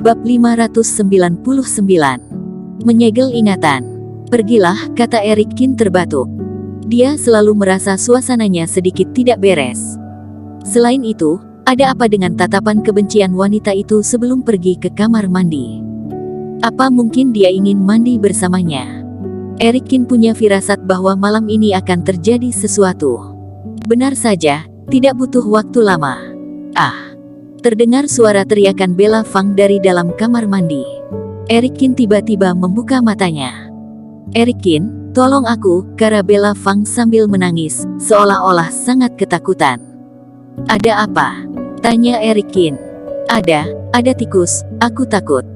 Bab 599. Menyegel ingatan. Pergilah, kata Erik Kin terbatuk. Dia selalu merasa suasananya sedikit tidak beres. Selain itu, ada apa dengan tatapan kebencian wanita itu sebelum pergi ke kamar mandi? Apa mungkin dia ingin mandi bersamanya? Erik Kin punya firasat bahwa malam ini akan terjadi sesuatu. Benar saja, tidak butuh waktu lama. Terdengar suara teriakan Bella Fang dari dalam kamar mandi. Erik Kin tiba-tiba membuka matanya. Erik Kin, tolong aku, kata Bella Fang sambil menangis, seolah-olah sangat ketakutan. Ada apa? Tanya Erik Kin. Ada tikus, aku takut.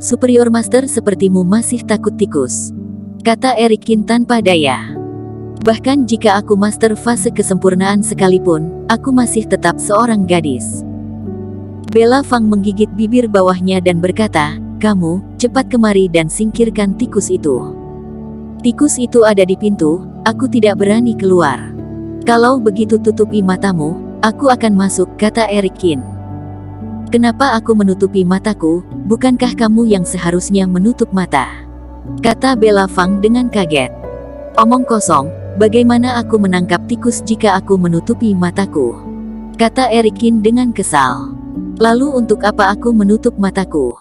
Superior Master sepertimu masih takut tikus, kata Erik Kin tanpa daya. Bahkan jika aku master fase kesempurnaan sekalipun, aku masih tetap seorang gadis. Bella Fang menggigit bibir bawahnya dan berkata, kamu, cepat kemari dan singkirkan tikus itu. Tikus itu ada di pintu, aku tidak berani keluar. Kalau begitu tutupi matamu, aku akan masuk, kata Erik Kin. Kenapa aku menutupi mataku, bukankah kamu yang seharusnya menutup mata? Kata Bella Fang dengan kaget. Omong kosong, bagaimana aku menangkap tikus jika aku menutupi mataku? Kata Erik Kin dengan kesal. Lalu untuk apa aku menutup mataku?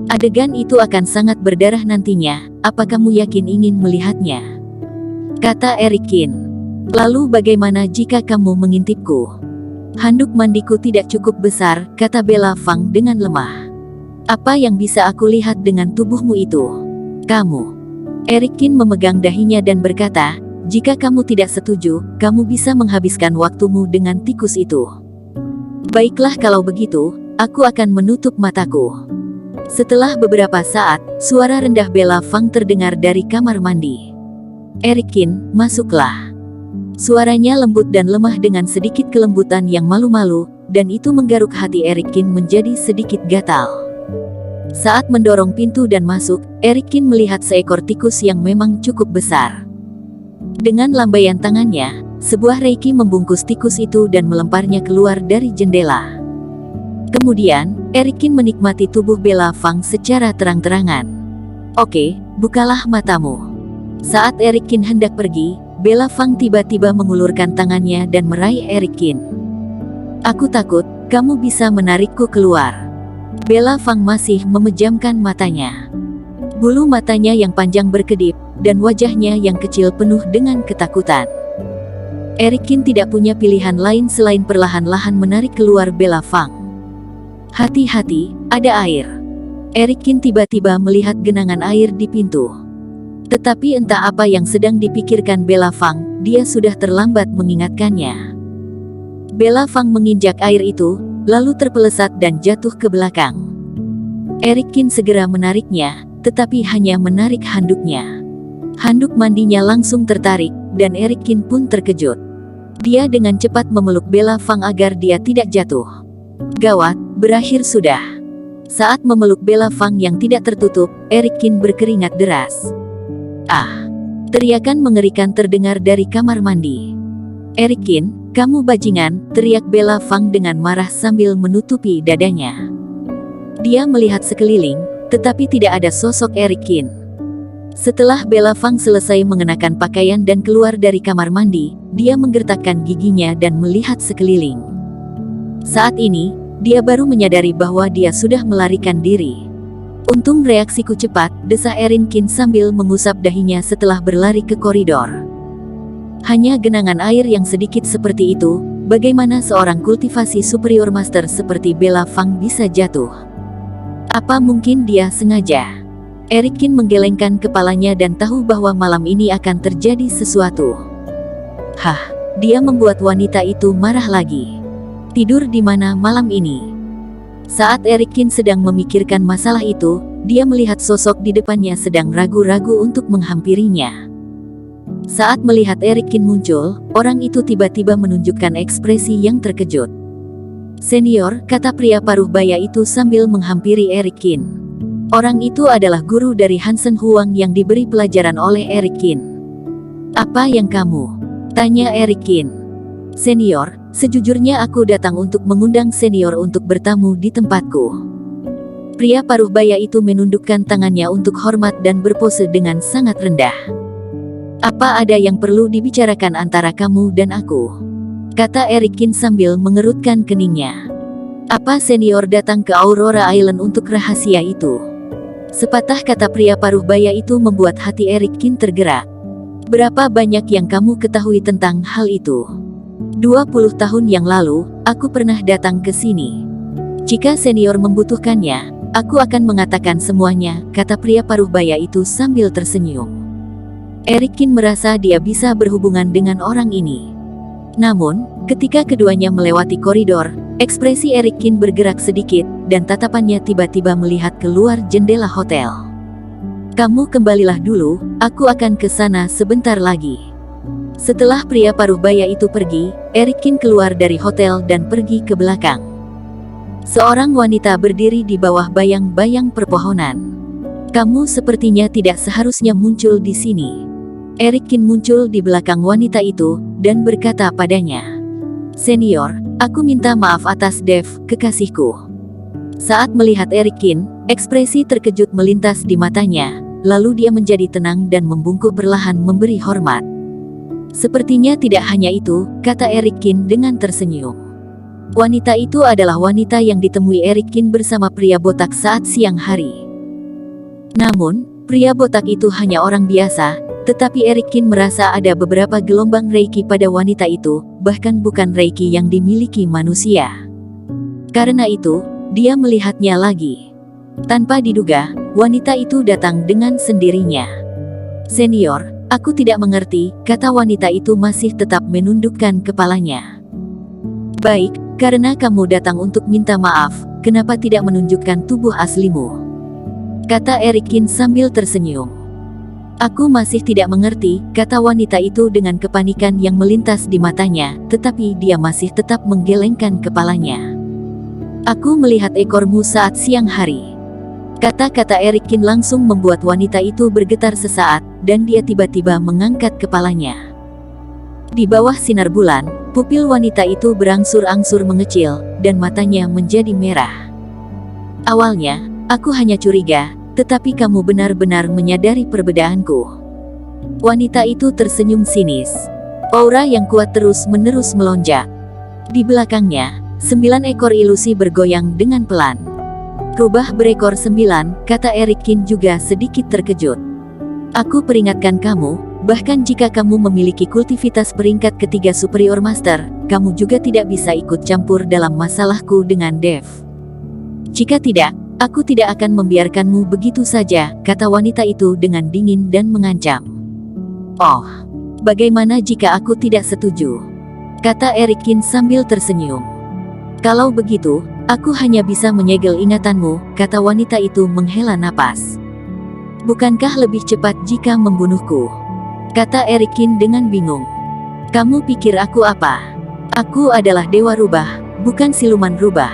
Adegan itu akan sangat berdarah nantinya, apa kamu yakin ingin melihatnya? Kata Erik Kin. Lalu bagaimana jika kamu mengintipku? Handuk mandiku tidak cukup besar, kata Bella Fang dengan lemah. Apa yang bisa aku lihat dengan tubuhmu itu? Kamu. Erik Kin memegang dahinya dan berkata, jika kamu tidak setuju, kamu bisa menghabiskan waktumu dengan tikus itu. Baiklah kalau begitu, aku akan menutup mataku. Setelah beberapa saat, suara rendah Bella Fang terdengar dari kamar mandi. Erik Kin, masuklah. Suaranya lembut dan lemah dengan sedikit kelembutan yang malu-malu, dan itu menggaruk hati Erik Kin menjadi sedikit gatal. Saat mendorong pintu dan masuk, Erik Kin melihat seekor tikus yang memang cukup besar. Dengan lambaian tangannya, sebuah reiki membungkus tikus itu dan melemparnya keluar dari jendela. Kemudian, Erik Kin menikmati tubuh Bella Fang secara terang-terangan. Oke, bukalah matamu. Saat Erik Kin hendak pergi, Bella Fang tiba-tiba mengulurkan tangannya dan meraih Erik Kin. Aku takut, kamu bisa menarikku keluar. Bella Fang masih memejamkan matanya. Bulu matanya yang panjang berkedip, dan wajahnya yang kecil penuh dengan ketakutan. Erik Kin tidak punya pilihan lain selain perlahan-lahan menarik keluar Bella Fang. Hati-hati, ada air. Erik Kin tiba-tiba melihat genangan air di pintu. Tetapi entah apa yang sedang dipikirkan Bella Fang, dia sudah terlambat mengingatkannya. Bella Fang menginjak air itu, lalu terpelesat dan jatuh ke belakang. Erik Kin segera menariknya, tetapi hanya menarik handuknya. Handuk mandinya langsung tertarik, dan Erik Kin pun terkejut. Dia dengan cepat memeluk Bella Fang agar dia tidak jatuh. Gawat, berakhir sudah. Saat memeluk Bella Fang yang tidak tertutup, Erik Kin berkeringat deras. Teriakan mengerikan terdengar dari kamar mandi. Erik Kin, kamu bajingan, teriak Bella Fang dengan marah sambil menutupi dadanya. Dia melihat sekeliling, tetapi tidak ada sosok Erik Kin. Setelah Bella Fang selesai mengenakan pakaian dan keluar dari kamar mandi, dia menggertakkan giginya dan melihat sekeliling. Saat ini, dia baru menyadari bahwa dia sudah melarikan diri. Untung reaksiku cepat, desah Erik Kin sambil mengusap dahinya setelah berlari ke koridor. Hanya genangan air yang sedikit seperti itu, bagaimana seorang kultivasi superior master seperti Bella Fang bisa jatuh? Apa mungkin dia sengaja? Erik Kin menggelengkan kepalanya dan tahu bahwa malam ini akan terjadi sesuatu. Dia membuat wanita itu marah lagi. Tidur di mana malam ini? Saat Erik Kin sedang memikirkan masalah itu, dia melihat sosok di depannya sedang ragu-ragu untuk menghampirinya. Saat melihat Erik Kin muncul, orang itu tiba-tiba menunjukkan ekspresi yang terkejut. Senior, kata pria paruh baya itu sambil menghampiri Erik Kin. Orang itu adalah guru dari Hansen Huang yang diberi pelajaran oleh Erik Kin. Apa yang kamu? Tanya Erik Kin. Senior, sejujurnya aku datang untuk mengundang senior untuk bertamu di tempatku. Pria paruh baya itu menundukkan tangannya untuk hormat dan berpose dengan sangat rendah. "Apa ada yang perlu dibicarakan antara kamu dan aku?" kata Erikin sambil mengerutkan keningnya. "Apa senior datang ke Aurora Island untuk rahasia itu?" Sepatah kata pria paruh baya itu membuat hati Erikin tergerak. "Berapa banyak yang kamu ketahui tentang hal itu?" 20 tahun yang lalu, aku pernah datang ke sini. Jika senior membutuhkannya, aku akan mengatakan semuanya, kata pria paruh baya itu sambil tersenyum. Erikin merasa dia bisa berhubungan dengan orang ini. Namun, ketika keduanya melewati koridor, ekspresi Erikin bergerak sedikit, dan tatapannya tiba-tiba melihat keluar jendela hotel. "Kamu kembalilah dulu, aku akan ke sana sebentar lagi." Setelah pria paruh baya itu pergi, Erikin keluar dari hotel dan pergi ke belakang. Seorang wanita berdiri di bawah bayang-bayang perpohonan. "Kamu sepertinya tidak seharusnya muncul di sini." Erikin muncul di belakang wanita itu, dan berkata padanya, "Senior, aku minta maaf atas Dev, kekasihku." Saat melihat Erikin, ekspresi terkejut melintas di matanya, lalu dia menjadi tenang dan membungkuk perlahan memberi hormat. "Sepertinya tidak hanya itu," kata Erikin dengan tersenyum. Wanita itu adalah wanita yang ditemui Erikin bersama pria botak saat siang hari. Namun, pria botak itu hanya orang biasa, tetapi Erikin merasa ada beberapa gelombang reiki pada wanita itu, bahkan bukan reiki yang dimiliki manusia. Karena itu, dia melihatnya lagi. Tanpa diduga, wanita itu datang dengan sendirinya. "Senior, aku tidak mengerti," kata wanita itu masih tetap menundukkan kepalanya. "Baik, karena kamu datang untuk minta maaf, kenapa tidak menunjukkan tubuh aslimu?" kata Erikin sambil tersenyum. "Aku masih tidak mengerti," kata wanita itu dengan kepanikan yang melintas di matanya, tetapi dia masih tetap menggelengkan kepalanya. "Aku melihat ekormu saat siang hari." Kata-kata Erikin langsung membuat wanita itu bergetar sesaat, dan dia tiba-tiba mengangkat kepalanya. Di bawah sinar bulan, pupil wanita itu berangsur-angsur mengecil, dan matanya menjadi merah. "Awalnya, aku hanya curiga, tetapi kamu benar-benar menyadari perbedaanku." Wanita itu tersenyum sinis. Aura yang kuat terus-menerus melonjak. Di belakangnya, 9 ekor ilusi bergoyang dengan pelan. "Rubah berekor 9, kata Erikin juga sedikit terkejut. "Aku peringatkan kamu, bahkan jika kamu memiliki kultivitas peringkat ketiga Superior Master, kamu juga tidak bisa ikut campur dalam masalahku dengan Dev. Jika tidak, aku tidak akan membiarkanmu begitu saja," kata wanita itu dengan dingin dan mengancam. "Oh, bagaimana jika aku tidak setuju?" kata Erikin sambil tersenyum. "Kalau begitu, aku hanya bisa menyegel ingatanmu," kata wanita itu menghela napas. "Bukankah lebih cepat jika membunuhku?" kata Erikin dengan bingung. "Kamu pikir aku apa? Aku adalah Dewa Rubah, bukan siluman rubah,"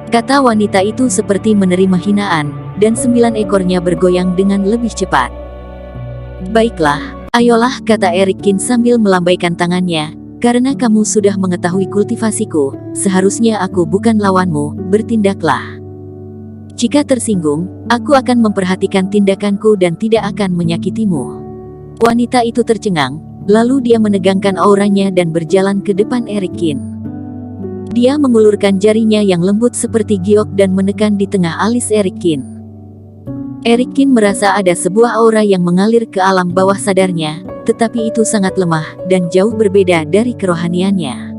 kata wanita itu seperti menerima hinaan, dan 9 ekornya bergoyang dengan lebih cepat. "Baiklah, ayolah," kata Erikin sambil melambaikan tangannya, "karena kamu sudah mengetahui kultivasiku, seharusnya aku bukan lawanmu, bertindaklah. Jika tersinggung, aku akan memperhatikan tindakanku dan tidak akan menyakitimu." Wanita itu tercengang, lalu dia menegangkan auranya dan berjalan ke depan Erikin. Dia mengulurkan jarinya yang lembut seperti giok dan menekan di tengah alis Erikin. Erikin merasa ada sebuah aura yang mengalir ke alam bawah sadarnya, tetapi itu sangat lemah dan jauh berbeda dari kerohaniannya.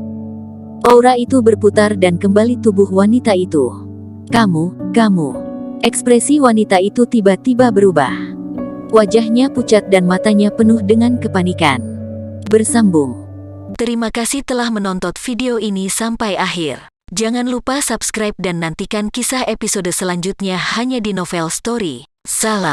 Aura itu berputar dan kembali tubuh wanita itu. Kamu. Ekspresi wanita itu tiba-tiba berubah. Wajahnya pucat dan matanya penuh dengan kepanikan. Bersambung. Terima kasih telah menonton video ini sampai akhir. Jangan lupa subscribe dan nantikan kisah episode selanjutnya hanya di Novel Story. Salam.